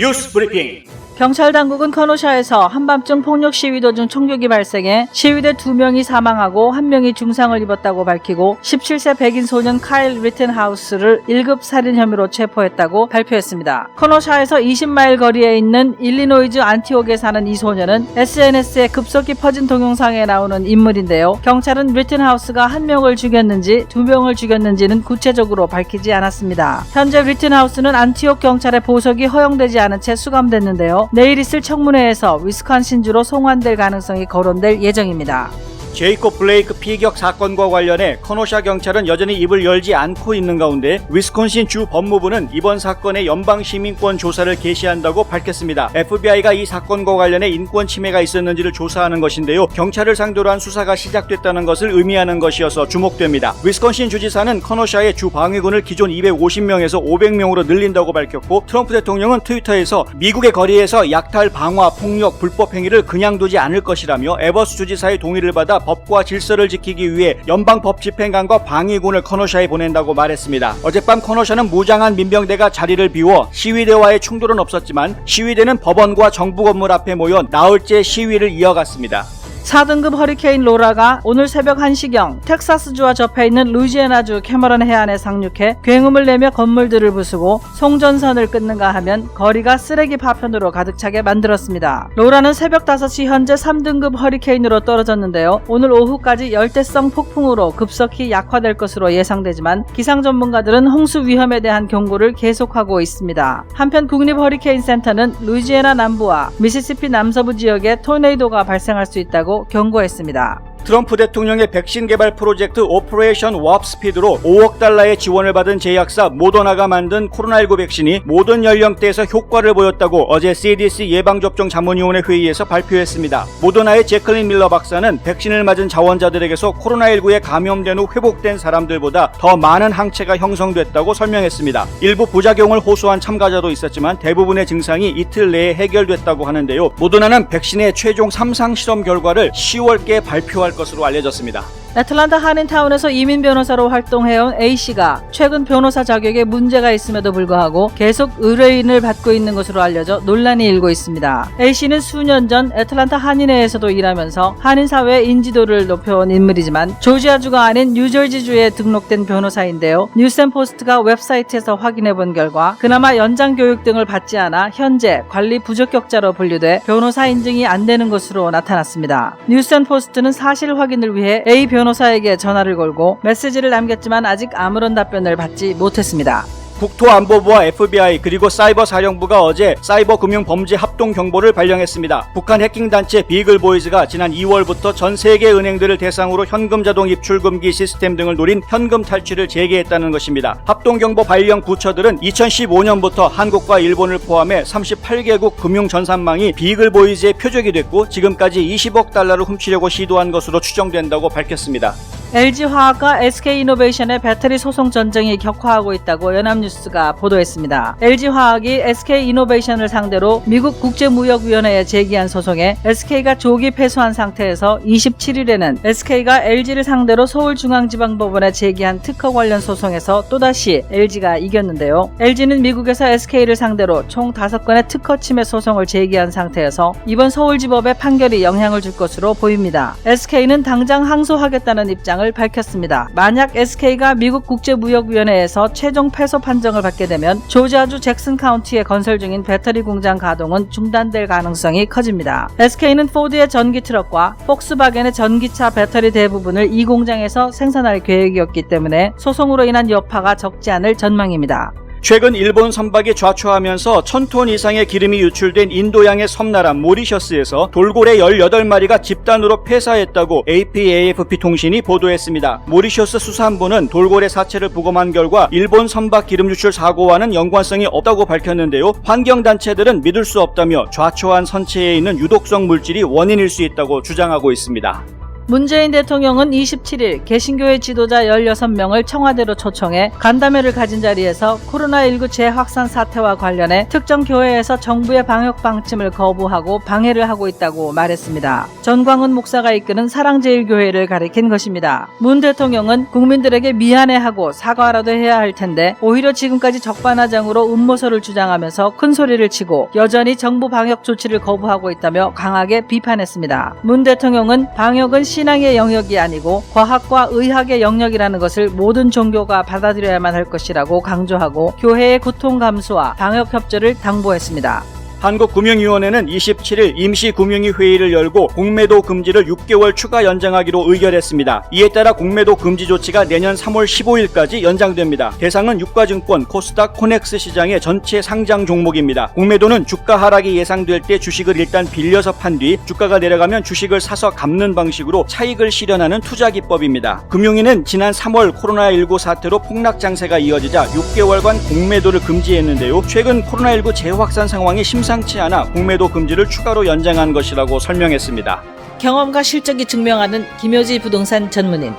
뉴스 브리핑. 경찰 당국은 커노샤에서 한밤중 폭력 시위 도중 총격이 발생해 시위대 2명이 사망하고 1명이 중상을 입었다고 밝히고 17세 백인 소년 카일 리튼하우스를 1급 살인 혐의로 체포했다고 발표했습니다. 커노샤에서 20마일 거리에 있는 일리노이주 안티옥에 사는 이 소년은 SNS에 급속히 퍼진 동영상에 나오는 인물인데요. 경찰은 리튼하우스가 1명을 죽였는지 2명을 죽였는지는 구체적으로 밝히지 않았습니다. 현재 리튼하우스는 안티옥 경찰의 보석이 허용되지 않은 채 수감됐는데요. 내일 있을 청문회에서 위스콘신주로 송환될 가능성이 거론될 예정입니다. 제이콥 블레이크 피격 사건과 관련해 커노샤 경찰은 여전히 입을 열지 않고 있는 가운데 위스콘신 주 법무부는 이번 사건의 연방시민권 조사를 개시한다고 밝혔습니다. FBI가 이 사건과 관련해 인권 침해가 있었는지를 조사하는 것인데요. 경찰을 상대로 한 수사가 시작됐다는 것을 의미하는 것이어서 주목됩니다. 위스콘신 주지사는 커노샤의 주 방위군을 기존 250명에서 500명으로 늘린다고 밝혔고, 트럼프 대통령은 트위터에서 미국의 거리에서 약탈, 방화, 폭력, 불법 행위를 그냥 두지 않을 것이라며 에버스 주지사의 동의를 받아 법과 질서를 지키기 위해 연방법집행관과 방위군을 커노샤에 보낸다고 말했습니다. 어젯밤 커노샤는 무장한 민병대가 자리를 비워 시위대와의 충돌은 없었지만 시위대는 법원과 정부 건물 앞에 모여 나흘째 시위를 이어갔습니다. 4등급 허리케인 로라가 오늘 새벽 1시경 텍사스주와 접해 있는 루이지애나주 캐머런 해안에 상륙해 굉음을 내며 건물들을 부수고 송전선을 끊는가 하면 거리가 쓰레기 파편으로 가득 차게 만들었습니다. 로라는 새벽 5시 현재 3등급 허리케인으로 떨어졌는데요. 오늘 오후까지 열대성 폭풍으로 급속히 약화될 것으로 예상되지만 기상 전문가들은 홍수 위험에 대한 경고를 계속하고 있습니다. 한편 국립 허리케인 센터는 루이지애나 남부와 미시시피 남서부 지역에 토네이도가 발생할 수 있다고 경고했습니다. 트럼프 대통령의 백신 개발 프로젝트 오퍼레이션 워프 스피드로 5억 달러의 지원을 받은 제약사 모더나가 만든 코로나19 백신이 모든 연령대에서 효과를 보였다고 어제 CDC 예방접종 자문위원회 회의에서 발표했습니다. 모더나의 제클린 밀러 박사는 백신을 맞은 자원자들에게서 코로나19에 감염된 후 회복된 사람들보다 더 많은 항체가 형성됐다고 설명했습니다. 일부 부작용을 호소한 참가자도 있었지만 대부분의 증상이 이틀 내에 해결됐다고 하는데요. 모더나는 백신의 최종 3상 실험 결과를 10월께 발표할 것으로 알려졌습니다. 애틀란타 한인타운에서 이민 변호사로 활동해온 A씨가 최근 변호사 자격에 문제가 있음에도 불구하고 계속 의뢰인을 받고 있는 것으로 알려져 논란이 일고 있습니다. A씨는 수년 전 애틀란타 한인회에서도 일하면서 한인사회의 인지도를 높여온 인물이지만 조지아주가 아닌 뉴저지주에 등록된 변호사인데요. 뉴스앤포스트가 웹사이트에서 확인해본 결과 그나마 연장 교육 등을 받지 않아 현재 관리 부적격자로 분류돼 변호사 인증이 안 되는 것으로 나타났습니다. 뉴스앤포스트는 사실 확인을 위해 A 변호사에게 전화를 걸고 메시지를 남겼지만 아직 아무런 답변을 받지 못했습니다. 국토안보부와 FBI 그리고 사이버사령부가 어제 사이버 금융 범죄 합동 경보를 발령했습니다. 북한 해킹단체 비글보이즈가 지난 2월부터 전 세계 은행들을 대상으로 현금 자동 입출 금기 시스템 등을 노린 현금 탈취를 재개했다는 것입니다. 합동 경보 발령 부처들은 2015년부터 한국과 일본을 포함해 38개국 금융 전산망이 비글보이즈의 표적이 됐고 지금까지 20억 달러를 훔치려고 시도한 것으로 추정된다고 밝혔습니다. LG화학과 SK이노베이션의 배터리 소송 전쟁이 격화하고 있다고 연합뉴스가 보도했습니다. LG화학이 SK이노베이션을 상대로 미국 국제무역위원회에 제기한 소송에 SK가 조기 패소한 상태에서 27일에는 SK가 LG를 상대로 서울중앙지방법원에 제기한 특허 관련 소송에서 또다시 LG가 이겼는데요. LG는 미국에서 SK를 상대로 총 5건의 특허 침해 소송을 제기한 상태에서 이번 서울지법의 판결이 영향을 줄 것으로 보입니다. SK는 당장 항소하겠다는 입장을 밝혔습니다. 만약 SK가 미국 국제무역위원회에서 최종 패소 판정을 받게 되면 조지아주 잭슨 카운티에 건설 중인 배터리 공장 가동은 중단될 가능성이 커집니다. SK는 포드의 전기 트럭과 폭스바겐의 전기차 배터리 대부분을 이 공장에서 생산할 계획이었기 때문에 소송으로 인한 여파가 적지 않을 전망입니다. 최근 일본 선박이 좌초하면서 1000톤 이상의 기름이 유출된 인도양의 섬나라 모리셔스에서 돌고래 18마리가 집단으로 폐사했다고 AP/AFP 통신이 보도했습니다. 모리셔스 수산부는 돌고래 사체를 부검한 결과 일본 선박 기름 유출 사고와는 연관성이 없다고 밝혔는데요. 환경단체들은 믿을 수 없다며 좌초한 선체에 있는 유독성 물질이 원인일 수 있다고 주장하고 있습니다. 문재인 대통령은 27일 개신교회 지도자 16명을 청와대로 초청해 간담회를 가진 자리에서 코로나19 재확산 사태와 관련해 특정 교회에서 정부의 방역 방침을 거부하고 방해를 하고 있다고 말했습니다. 전광훈 목사가 이끄는 사랑제일교회를 가리킨 것입니다. 문 대통령은 국민들에게 미안해하고 사과라도 해야 할 텐데 오히려 지금까지 적반하장으로 음모설을 주장하면서 큰 소리를 치고 여전히 정부 방역 조치를 거부하고 있다며 강하게 비판했습니다. 문 대통령은 방역은 신앙의 영역이 아니고 과학과 의학의 영역이라는 것을 모든 종교가 받아들여야만 할 것이라고 강조하고 교회의 고통 감수와 방역 협조를 당부했습니다. 한국금융위원회는 27일 임시금융위 회의를 열고 공매도 금지를 6개월 추가 연장하기로 의결했습니다. 이에 따라 공매도 금지 조치가 내년 3월 15일까지 연장됩니다. 대상은 유가증권, 코스닥, 코넥스 시장의 전체 상장 종목입니다. 공매도는 주가 하락이 예상될 때 주식을 일단 빌려서 판 뒤 주가가 내려가면 주식을 사서 갚는 방식으로 차익을 실현하는 투자 기법입니다. 금융위는 지난 3월 코로나19 사태로 폭락 장세가 이어지자 6개월간 공매도를 금지했는데요. 최근 코로나19 재확산 상황이 심상치 않아 공매도 금지를 추가로 연장한 것이라고 설명했습니다. 경험과 실적이 증명하는 김효지 부동산 전문인.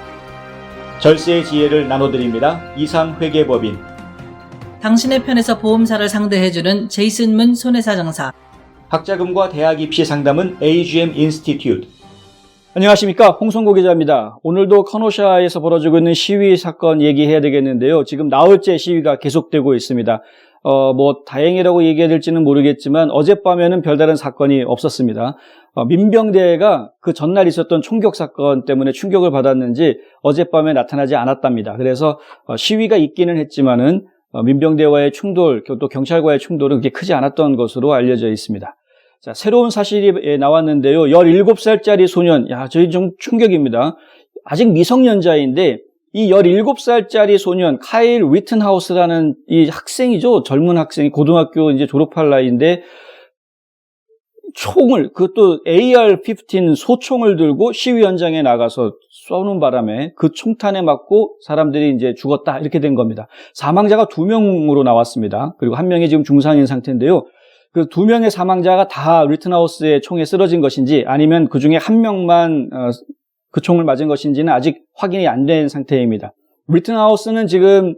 절세의 지혜를 나눠드립니다. 이상회계법인. 당신의 편에서 보험사를 상대해주는 제이슨 문 손해사정사. 학자금과 대학 입시 상담은 AGM 인스티튜트. 안녕하십니까, 홍성고 기자입니다. 오늘도 커노샤에서 벌어지고 있는 시위 사건 얘기해야 되겠는데요. 지금 나흘째 시위가 계속되고 있습니다. 다행이라고 얘기해야 될지는 모르겠지만 어젯밤에는 별다른 사건이 없었습니다. 민병대가 그 전날 있었던 총격 사건 때문에 충격을 받았는지 어젯밤에 나타나지 않았답니다. 그래서 시위가 있기는 했지만은 민병대와의 충돌, 또 경찰과의 충돌은 그렇게 크지 않았던 것으로 알려져 있습니다. 자, 새로운 사실이 나왔는데요. 17살짜리 소년, 저희 좀 충격입니다. 아직 미성년자인데 이 17살짜리 소년 카일 위튼하우스라는 이 학생이죠. 젊은 학생이 고등학교 이제 졸업할 나이인데 총을, 그것도 AR-15 소총을 들고 시위 현장에 나가서 쏘는 바람에 그 총탄에 맞고 사람들이 이제 죽었다, 이렇게 된 겁니다. 사망자가 2명으로 나왔습니다. 그리고 한 명이 지금 중상인 상태인데요. 그 2명의 사망자가 다 리튼하우스의 총에 쓰러진 것인지 아니면 그 중에 한 명만 그 총을 맞은 것인지는 아직 확인이 안 된 상태입니다. 리튼하우스는 지금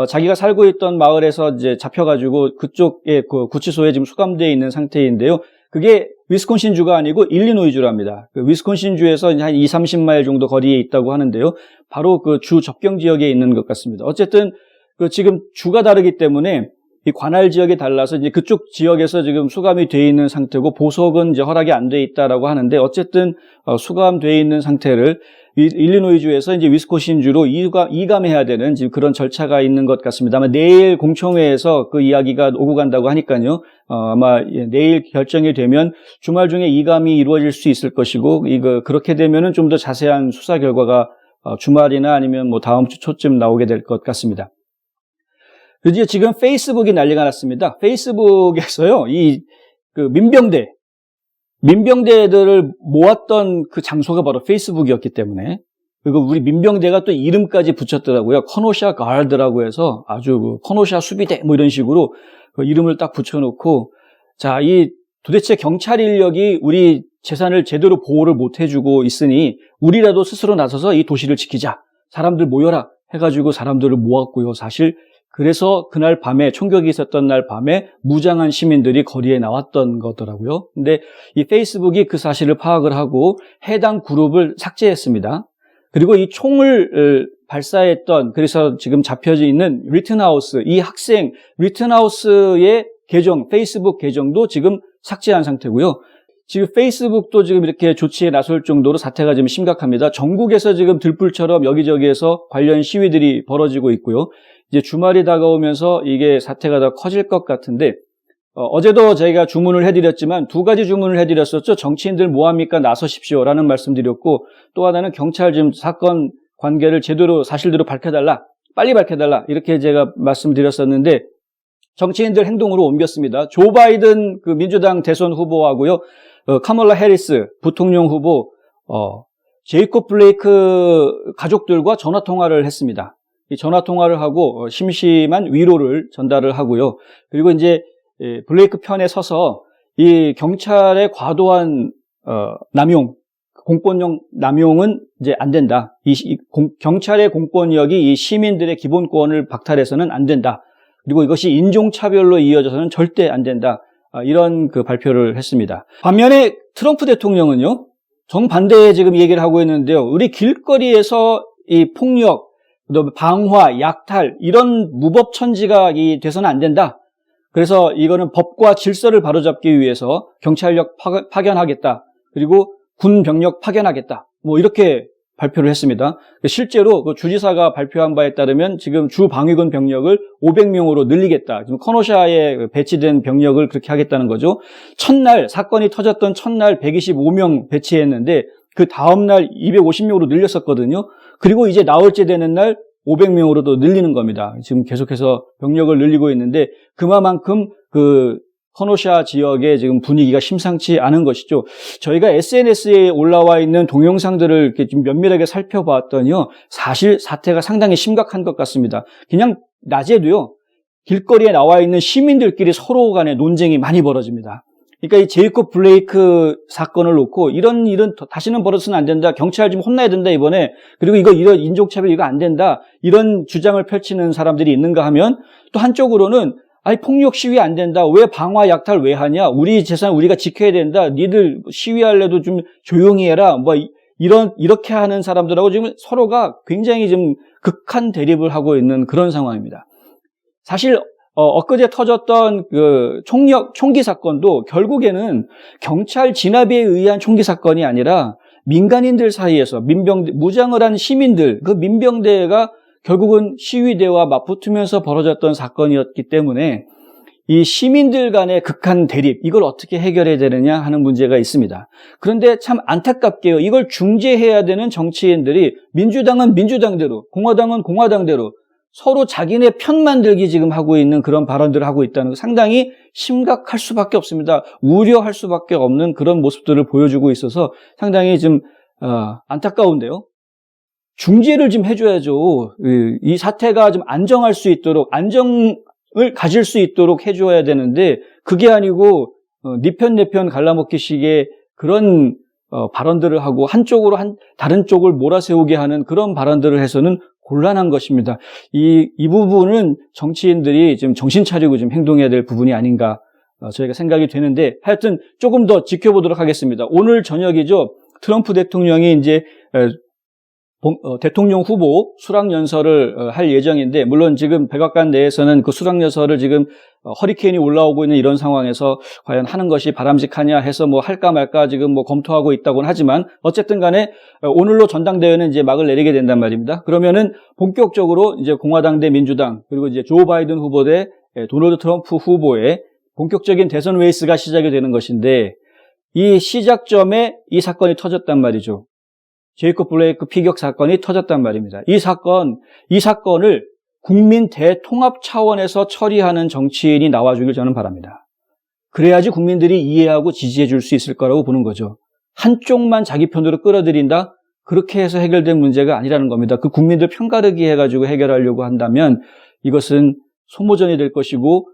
자기가 살고 있던 마을에서 이제 잡혀가지고 그쪽에 그 구치소에 지금 수감되어 있는 상태인데요. 그게 위스콘신주가 아니고 일리노이주랍니다. 그 위스콘신주에서 한 20-30마일 정도 거리에 있다고 하는데요. 바로 그 주 접경 지역에 있는 것 같습니다. 어쨌든 그 지금 주가 다르기 때문에 이 관할 지역이 달라서 이제 그쪽 지역에서 지금 수감이 돼 있는 상태고 보석은 이제 허락이 안 돼 있다라고 하는데 어쨌든 수감돼 있는 상태를 일리노이주에서 이제 위스콘신주로 이감해야 되는 지금 그런 절차가 있는 것 같습니다. 아마 내일 공청회에서 그 이야기가 오고 간다고 하니까요. 아마 내일 결정이 되면 주말 중에 이감이 이루어질 수 있을 것이고 그렇게 되면은 좀 더 자세한 수사 결과가 주말이나 아니면 다음 주 초쯤 나오게 될 것 같습니다. 이제 지금 페이스북이 난리가 났습니다. 페이스북에서요, 그 민병대들을 모았던 그 장소가 바로 페이스북이었기 때문에, 그리고 우리 민병대가 또 이름까지 붙였더라고요. 커노샤 가드라고 해서 아주 커노샤 수비대 이런 식으로 그 이름을 딱 붙여놓고, 자, 도대체 경찰 인력이 우리 재산을 제대로 보호를 못 해주고 있으니 우리라도 스스로 나서서 이 도시를 지키자. 사람들 모여라 해가지고 사람들을 모았고요. 사실 그래서 그날 밤에 총격이 있었던 날 밤에 무장한 시민들이 거리에 나왔던 거더라고요. 근데 이 페이스북이 그 사실을 파악을 하고 해당 그룹을 삭제했습니다. 그리고 이 총을 발사했던, 그래서 지금 잡혀져 있는 리튼하우스, 이 학생 리튼하우스의 계정, 페이스북 계정도 지금 삭제한 상태고요. 지금 페이스북도 지금 이렇게 조치에 나설 정도로 사태가 지금 심각합니다. 전국에서 지금 들불처럼 여기저기에서 관련 시위들이 벌어지고 있고요. 이제 주말이 다가오면서 이게 사태가 더 커질 것 같은데, 어제도 저희가 주문을 해드렸지만 2가지 주문을 해드렸었죠. 정치인들 뭐합니까? 나서십시오라는 말씀드렸고, 또 하나는 경찰 지금 사건 관계를 제대로 사실대로 밝혀달라, 빨리 밝혀달라, 이렇게 제가 말씀드렸었는데 정치인들 행동으로 옮겼습니다. 조 바이든 그 민주당 대선 후보하고요, 카멀라 해리스 부통령 후보, 제이콥 블레이크 가족들과 전화 통화를 했습니다. 이 전화 통화를 하고 심심한 위로를 전달을 하고요. 그리고 이제 블레이크 편에 서서 이 경찰의 과도한 남용, 공권력 남용은 이제 안 된다. 경찰의 공권력이 이 시민들의 기본권을 박탈해서는 안 된다. 그리고 이것이 인종차별로 이어져서는 절대 안 된다. 이런 그 발표를 했습니다. 반면에 트럼프 대통령은요, 정반대의 지금 얘기를 하고 있는데요. 우리 길거리에서 이 폭력, 방화, 약탈, 이런 무법천지가 돼서는 안 된다. 그래서 이거는 법과 질서를 바로잡기 위해서 경찰력 파견하겠다. 그리고 군 병력 파견하겠다. 뭐 이렇게 발표를 했습니다. 실제로 그 주지사가 발표한 바에 따르면 지금 주 방위군 병력을 500명으로 늘리겠다. 지금 커노샤에 배치된 병력을 그렇게 하겠다는 거죠. 첫날, 사건이 터졌던 첫날 125명 배치했는데 그 다음날 250명으로 늘렸었거든요. 그리고 이제 나흘째 되는 날 500명으로도 늘리는 겁니다. 지금 계속해서 병력을 늘리고 있는데 그만큼 그 커노샤 지역의 지금 분위기가 심상치 않은 것이죠. 저희가 SNS에 올라와 있는 동영상들을 이렇게 좀 면밀하게 살펴봤더니요, 사실 사태가 상당히 심각한 것 같습니다. 그냥 낮에도요, 길거리에 나와 있는 시민들끼리 서로 간에 논쟁이 많이 벌어집니다. 그러니까 이 제이콥 블레이크 사건을 놓고 이런 일은 다시는 벌어서는 안 된다. 경찰 좀 혼나야 된다 이번에. 그리고 이런 인종차별 이거 안 된다. 이런 주장을 펼치는 사람들이 있는가 하면 또 한쪽으로는 아니 폭력 시위 안 된다. 왜 방화 약탈 왜 하냐? 우리 재산 우리가 지켜야 된다. 니들 시위할래도 좀 조용히 해라. 뭐 이렇게 하는 사람들하고 지금 서로가 굉장히 좀 극한 대립을 하고 있는 그런 상황입니다. 사실 엊그제 터졌던 그 총기 사건도 결국에는 경찰 진압에 의한 총기 사건이 아니라 민간인들 사이에서 무장을 한 시민들, 그 민병대가 결국은 시위대와 맞붙으면서 벌어졌던 사건이었기 때문에 이 시민들 간의 극한 대립, 이걸 어떻게 해결해야 되느냐 하는 문제가 있습니다. 그런데 참 안타깝게요. 이걸 중재해야 되는 정치인들이 민주당은 민주당대로, 공화당은 공화당대로 서로 자기네 편 만들기 지금 하고 있는 그런 발언들을 하고 있다는 거 상당히 심각할 수밖에 없습니다. 우려할 수밖에 없는 그런 모습들을 보여주고 있어서 상당히 좀 안타까운데요. 중재를 좀 해줘야죠. 이 사태가 좀 안정할 수 있도록, 안정을 가질 수 있도록 해줘야 되는데 그게 아니고 네 편 내 편 갈라먹기식의 그런 발언들을 하고 한쪽으로 다른 쪽을 몰아세우게 하는 그런 발언들을 해서는 곤란한 것입니다. 이 부분은 정치인들이 좀 정신 차리고 좀 행동해야 될 부분이 아닌가 저희가 생각이 되는데 하여튼 조금 더 지켜보도록 하겠습니다. 오늘 저녁이죠. 트럼프 대통령이 이제 대통령 후보 수락연설을 할 예정인데 물론 지금 백악관 내에서는 그 수락연설을 지금 허리케인이 올라오고 있는 이런 상황에서 과연 하는 것이 바람직하냐 해서 뭐 할까 말까 지금 뭐 검토하고 있다고는 하지만 어쨌든 간에 오늘로 전당대회는 이제 막을 내리게 된단 말입니다. 그러면은 본격적으로 이제 공화당 대 민주당 그리고 이제 조 바이든 후보 대 도널드 트럼프 후보의 본격적인 대선 레이스가 시작이 되는 것인데 이 시작점에 이 사건이 터졌단 말이죠. 제이콥 블레이크 피격 사건이 터졌단 말입니다. 이 사건을 국민 대통합 차원에서 처리하는 정치인이 나와주길 저는 바랍니다. 그래야지 국민들이 이해하고 지지해 줄 수 있을 거라고 보는 거죠. 한쪽만 자기 편으로 끌어들인다? 그렇게 해서 해결된 문제가 아니라는 겁니다. 그 국민들 편가르기 해가지고 해결하려고 한다면 이것은 소모전이 될 것이고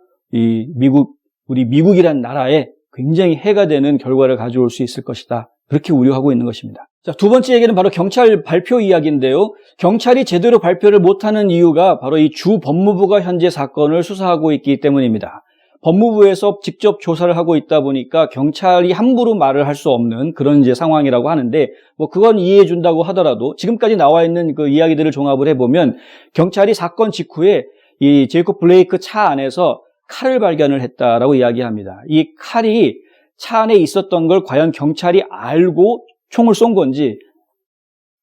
우리 미국이란 나라에 굉장히 해가 되는 결과를 가져올 수 있을 것이다. 그렇게 우려하고 있는 것입니다. 자, 두 번째 얘기는 바로 경찰 발표 이야기인데요. 경찰이 제대로 발표를 못하는 이유가 바로 이 주 법무부가 현재 사건을 수사하고 있기 때문입니다. 법무부에서 직접 조사를 하고 있다 보니까 경찰이 함부로 말을 할 수 없는 그런 이제 상황이라고 하는데 뭐 그건 이해해 준다고 하더라도 지금까지 나와 있는 그 이야기들을 종합을 해보면 경찰이 사건 직후에 이 제이콥 블레이크 차 안에서 칼을 발견을 했다라고 이야기합니다. 이 칼이 차 안에 있었던 걸 과연 경찰이 알고 총을 쏜 건지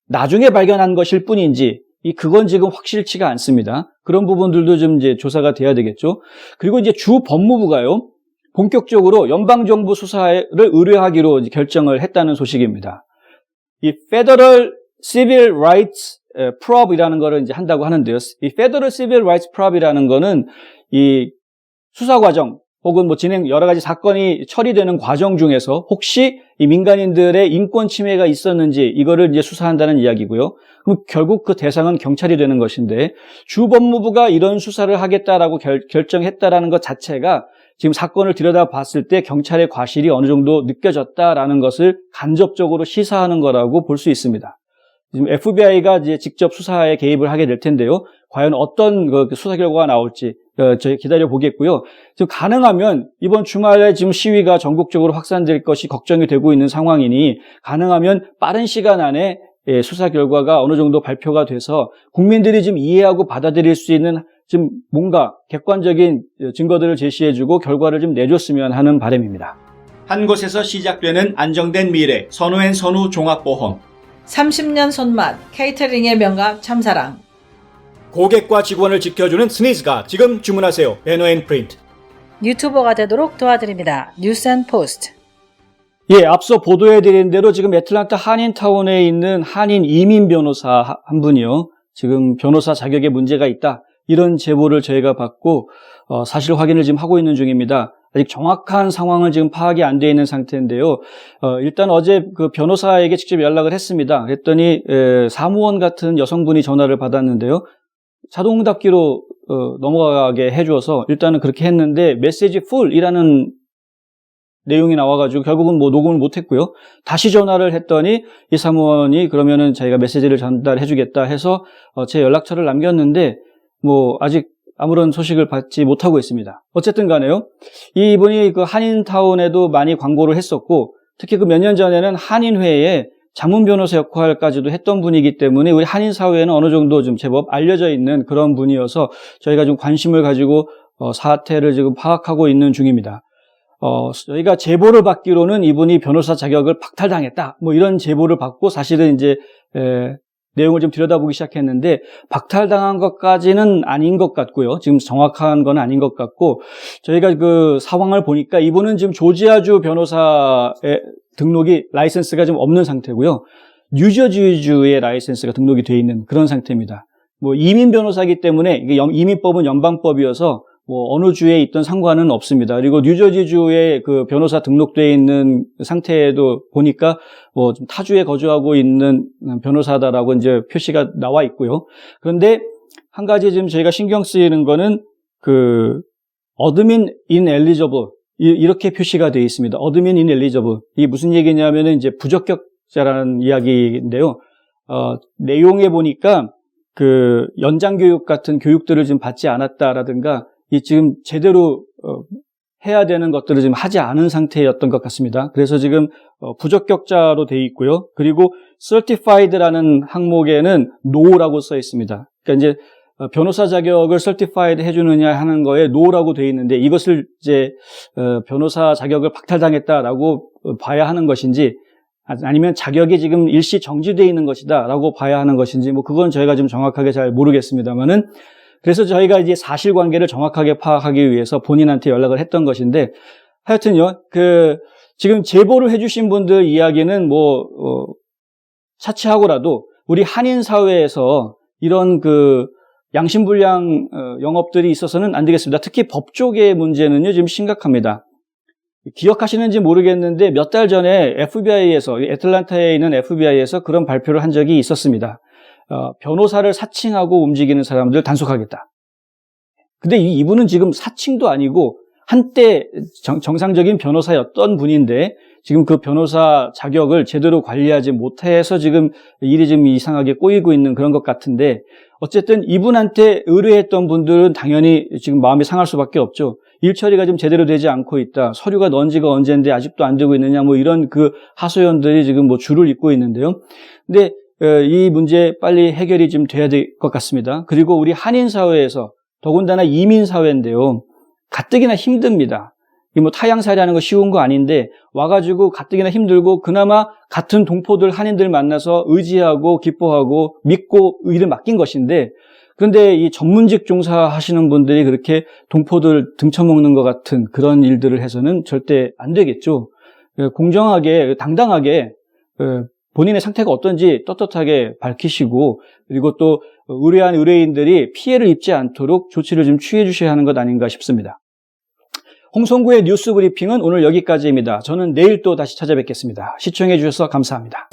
나중에 발견한 것일 뿐인지 그건 지금 확실치가 않습니다. 그런 부분들도 좀 이제 조사가 돼야 되겠죠. 그리고 이제 주 법무부가요 본격적으로 연방정부 수사를 의뢰하기로 결정을 했다는 소식입니다. 이 Federal Civil Rights Probe이라는 거를 이제 한다고 하는데요. 이 Federal Civil Rights Probe이라는 거는 이 수사 과정 혹은 뭐 여러 가지 사건이 처리되는 과정 중에서 혹시 이 민간인들의 인권 침해가 있었는지 이거를 이제 수사한다는 이야기고요. 그럼 결국 그 대상은 경찰이 되는 것인데 주법무부가 이런 수사를 하겠다라고 결정했다라는 것 자체가 지금 사건을 들여다봤을 때 경찰의 과실이 어느 정도 느껴졌다라는 것을 간접적으로 시사하는 거라고 볼 수 있습니다. 지금 FBI가 이제 직접 수사에 개입을 하게 될 텐데요. 과연 어떤 그 수사 결과가 나올지 저희 기다려 보겠고요. 지금 가능하면 이번 주말에 지금 시위가 전국적으로 확산될 것이 걱정이 되고 있는 상황이니 가능하면 빠른 시간 안에 수사 결과가 어느 정도 발표가 돼서 국민들이 지금 이해하고 받아들일 수 있는 지금 뭔가 객관적인 증거들을 제시해주고 결과를 좀 내줬으면 하는 바람입니다. 한 곳에서 시작되는 안정된 미래, 선우앤선우 종합보험. 30년 손맛, 케이터링의 명가 참사랑. 고객과 직원을 지켜주는 스니즈가 지금 주문하세요. 배너앤프린트. 유튜버가 되도록 도와드립니다. 뉴스앤포스트. 예, 앞서 보도해드린 대로 지금 애틀란타 한인타운에 있는 한인 이민 변호사 한 분이요. 지금 변호사 자격에 문제가 있다. 이런 제보를 저희가 받고 사실 확인을 지금 하고 있는 중입니다. 아직 정확한 상황은 지금 파악이 안 돼 있는 상태인데요. 일단 어제 그 변호사에게 직접 연락을 했습니다. 그랬더니 사무원 같은 여성분이 전화를 받았는데요. 자동응답기로 넘어가게 해주어서 일단은 그렇게 했는데 메시지 풀이라는 내용이 나와가지고 결국은 뭐 녹음을 못했고요. 다시 전화를 했더니 이 사무원이 그러면은 자기가 메시지를 전달해주겠다 해서 제 연락처를 남겼는데 뭐 아직 아무런 소식을 받지 못하고 있습니다. 어쨌든 간에요. 이분이 그 한인타운에도 많이 광고를 했었고 특히 그 몇 년 전에는 한인회에 자문 변호사 역할까지도 했던 분이기 때문에 우리 한인 사회에는 어느 정도 좀 제법 알려져 있는 그런 분이어서 저희가 좀 관심을 가지고 사태를 지금 파악하고 있는 중입니다. 저희가 제보를 받기로는 이분이 변호사 자격을 박탈당했다. 뭐 이런 제보를 받고 사실은 이제 내용을 좀 들여다보기 시작했는데 박탈당한 것까지는 아닌 것 같고요. 지금 정확한 건 아닌 것 같고 저희가 그 상황을 보니까 이분은 지금 조지아주 변호사의 등록이 라이센스가 좀 없는 상태고요. 뉴저지주의 라이센스가 등록이 되어 있는 그런 상태입니다. 뭐 이민 변호사이기 때문에 이게 이민법은 연방법이어서 뭐 어느 주에 있던 상관은 없습니다. 그리고 뉴저지주에 그 변호사 등록되어 있는 상태에도 보니까 뭐 좀 타주에 거주하고 있는 변호사다라고 이제 표시가 나와 있고요. 그런데 한 가지 지금 저희가 신경 쓰이는 거는 그 admin ineligible 이렇게 표시가 되어 있습니다. admin ineligible. 이게 무슨 얘기냐면은 이제 부적격자라는 이야기인데요. 내용에 보니까 그 연장 교육 같은 교육들을 좀 받지 않았다라든가 이 지금 제대로 해야 되는 것들을 지금 하지 않은 상태였던 것 같습니다. 그래서 지금 부적격자로 되어 있고요. 그리고 certified라는 항목에는 no라고 써 있습니다. 그러니까 이제 변호사 자격을 certified 해주느냐 하는 거에 no라고 되어 있는데 이것을 이제 변호사 자격을 박탈당했다라고 봐야 하는 것인지 아니면 자격이 지금 일시 정지되어 있는 것이다라고 봐야 하는 것인지 뭐 그건 저희가 좀 정확하게 잘 모르겠습니다만은 그래서 저희가 이제 사실관계를 정확하게 파악하기 위해서 본인한테 연락을 했던 것인데 하여튼요, 지금 제보를 해주신 분들 이야기는 차치하고라도 우리 한인 사회에서 이런 양심불량 영업들이 있어서는 안 되겠습니다. 특히 법조계의 문제는요, 지금 심각합니다. 기억하시는지 모르겠는데 몇 달 전에 FBI에서, 애틀란타에 있는 FBI에서 그런 발표를 한 적이 있었습니다. 변호사를 사칭하고 움직이는 사람들 단속하겠다. 근데 이분은 지금 사칭도 아니고 한때 정상적인 변호사였던 분인데 지금 그 변호사 자격을 제대로 관리하지 못해서 지금 일이 좀 이상하게 꼬이고 있는 그런 것 같은데 어쨌든 이분한테 의뢰했던 분들은 당연히 지금 마음이 상할 수밖에 없죠. 일 처리가 좀 제대로 되지 않고 있다. 서류가 넣은 지가 언젠데 아직도 안 되고 있느냐 뭐 이런 그 하소연들이 지금 줄을 잇고 있는데요. 근데 이 문제 빨리 해결이 좀 돼야 될 것 같습니다. 그리고 우리 한인 사회에서 더군다나 이민 사회인데요. 가뜩이나 힘듭니다. 타양살이하는 거 쉬운 거 아닌데 와가지고 가뜩이나 힘들고 그나마 같은 동포들 한인들 만나서 의지하고 기뻐하고 믿고 일을 맡긴 것인데 그런데 이 전문직 종사하시는 분들이 그렇게 동포들 등쳐먹는 것 같은 그런 일들을 해서는 절대 안 되겠죠. 공정하게 당당하게 본인의 상태가 어떤지 떳떳하게 밝히시고 그리고 또 의뢰한 의뢰인들이 피해를 입지 않도록 조치를 좀 취해 주셔야 하는 것 아닌가 싶습니다. 홍성구의 뉴스 브리핑은 오늘 여기까지입니다. 저는 내일 또 다시 찾아뵙겠습니다. 시청해 주셔서 감사합니다.